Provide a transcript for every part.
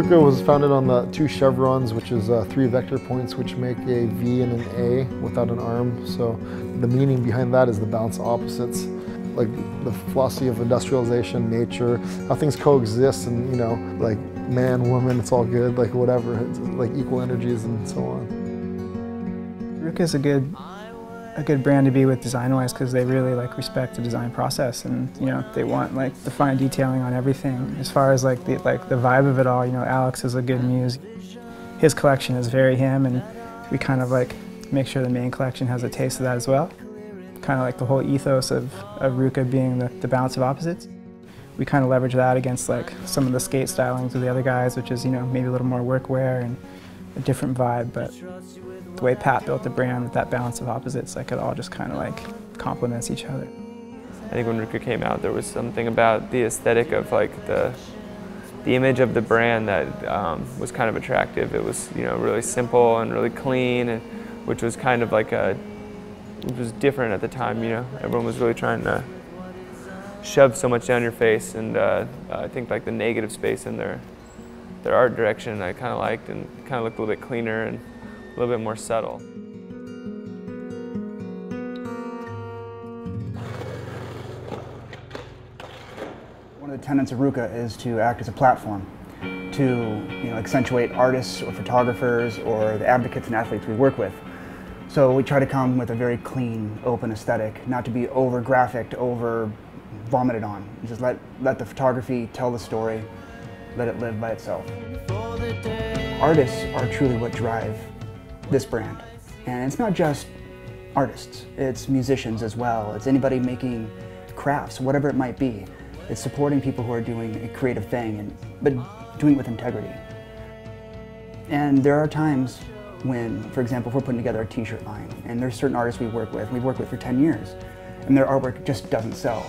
RVCA was founded on the two chevrons, which is 3 vector points which make a V and an A without an arm. So the meaning behind that is the balance of opposites, like the philosophy of industrialization, nature, how things coexist, and like man, woman, it's all good, like whatever, it's like equal energies and so on. RVCA is a good brand to be with design-wise because they really respect the design process, and they want the fine detailing on everything. As far as the vibe of it all, Alex is a good muse. His collection is very him, and we kind of make sure the main collection has a taste of that as well. Kind of the whole ethos of RVCA being the balance of opposites. We kind of leverage that against some of the skate stylings of the other guys, which is maybe a little more workwear and a different vibe, but the way Pat built the brand with that balance of opposites, it all just kind of complements each other. I think when RVCA came out, there was something about the aesthetic of the image of the brand that was kind of attractive. It was really simple and really clean, and which was kind of it was different at the time. Everyone was really trying to shove so much down your face, and I think the negative space in their art direction I kind of liked, and kind of looked a little bit cleaner and a little bit more subtle. One of the tenets of RVCA is to act as a platform to accentuate artists or photographers or the advocates and athletes we work with. So we try to come with a very clean, open aesthetic, not to be over graphic, over vomited on. Just let the photography tell the story, let it live by itself. Artists are truly what drive this brand. And it's not just artists, it's musicians as well. It's anybody making crafts, whatever it might be. It's supporting people who are doing a creative thing, but doing it with integrity. And there are times when, for example, if we're putting together a t-shirt line, and there's certain artists we've worked with for 10 years, and their artwork just doesn't sell.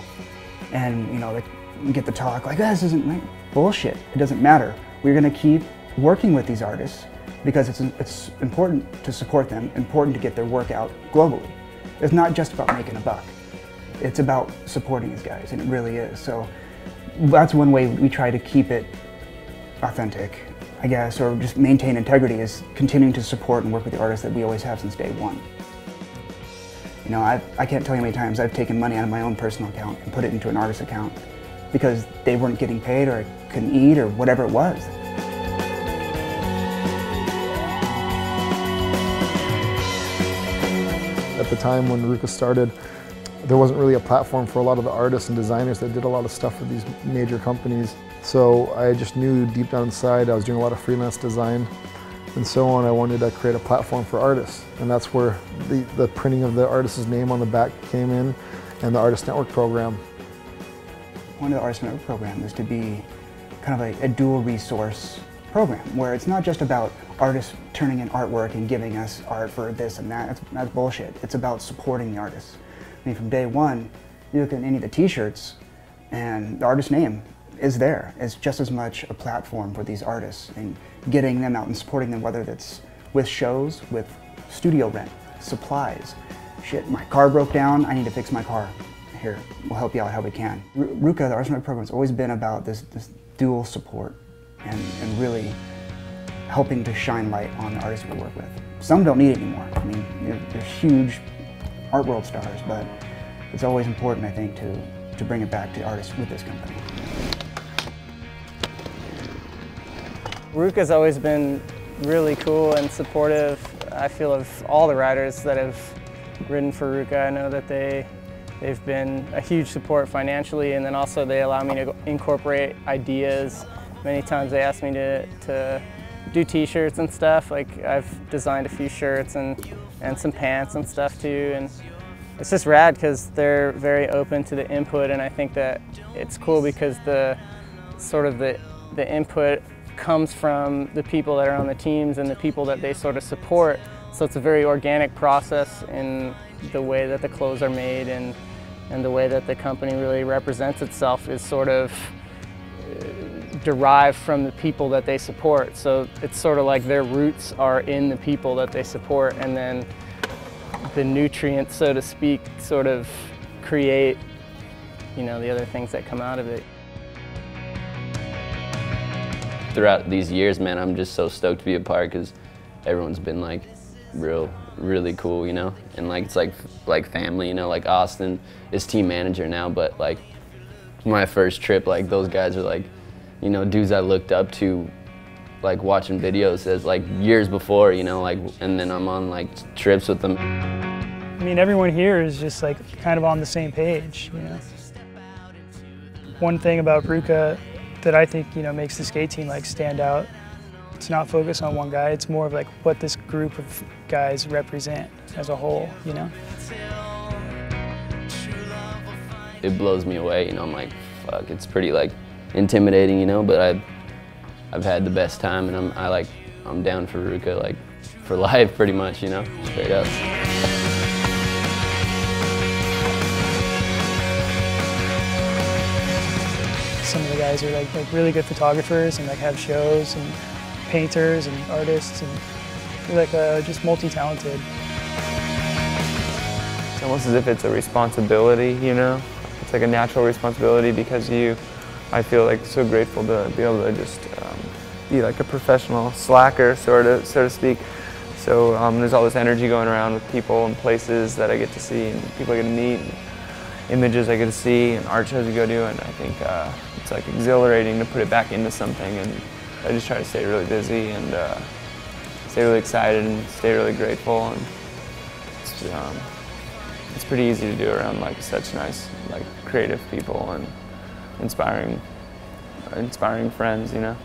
And they get the talk this isn't bullshit. It doesn't matter. We're gonna keep working with these artists because it's important to support them, important to get their work out globally. It's not just about making a buck. It's about supporting these guys, and it really is. So that's one way we try to keep it authentic, I guess, or just maintain integrity, is continuing to support and work with the artists that we always have since day one. I can't tell you how many times I've taken money out of my own personal account and put it into an artist account because they weren't getting paid, or I couldn't eat, or whatever it was. At the time when RVCA started, there wasn't really a platform for a lot of the artists and designers that did a lot of stuff for these major companies. So I just knew deep down inside I was doing a lot of freelance design and so on. I wanted to create a platform for artists, and that's where the printing of the artist's name on the back came in, and the Artist Network program. One of the Artist Network program is to be kind of a dual resource program, where it's not just about artists turning in artwork and giving us art for this and that. That's bullshit. It's about supporting the artists. I mean, from day one, you look at any of the t-shirts, and the artist name is there. It's just as much a platform for these artists and getting them out and supporting them, whether that's with shows, with studio rent, supplies. Shit, my car broke down, I need to fix my car. Here, we'll help you out how we can. RVCA, the Artist Network program, has always been about this dual support and really helping to shine light on the artists we work with. Some don't need it anymore. I mean, they're huge art world stars, but it's always important, I think, to bring it back to artists with this company. RVCA's always been really cool and supportive, I feel, of all the riders that have ridden for RVCA. I know that they've been a huge support financially, and then also they allow me to incorporate ideas. Many times they ask me to do t-shirts and stuff. I've designed a few shirts and some pants and stuff too, and it's just rad because they're very open to the input, and I think that it's cool because the input comes from the people that are on the teams and the people that they sort of support. So it's a very organic process in the way that the clothes are made, and the way that the company really represents itself is sort of derived from the people that they support. So it's sort of like their roots are in the people that they support, and then the nutrients, so to speak, sort of create, the other things that come out of it. Throughout these years, man, I'm just so stoked to be a part because everyone's been like really cool, you know, and like it's like family, you know. Like Austin is team manager now, but like my first trip, like those guys are like, you know, dudes I looked up to, like watching videos as like years before, you know, like, and then I'm on like trips with them. I mean, everyone here is just like kind of on the same page, you know. One thing about RVCA that I think, you know, makes the skate team like stand out, it's not focused on one guy, it's more of like what this group of guys represent as a whole, you know. It blows me away, you know. I'm like, fuck, it's pretty like intimidating, you know, but I've had the best time, and I'm down for RVCA like for life pretty much, you know, straight up. Some of the guys are like really good photographers and like have shows, and painters and artists, and they're like just multi-talented. It's almost as if it's a responsibility, you know? It's like a natural responsibility because I feel like so grateful to be able to just be like a professional slacker, so to speak. So there's all this energy going around with people and places that I get to see, and people I get to meet, and images I get to see, and art shows you go to, and I think it's like exhilarating to put it back into something, and I just try to stay really busy and stay really excited and stay really grateful, and it's pretty easy to do around like such nice, like creative people and inspiring friends, you know.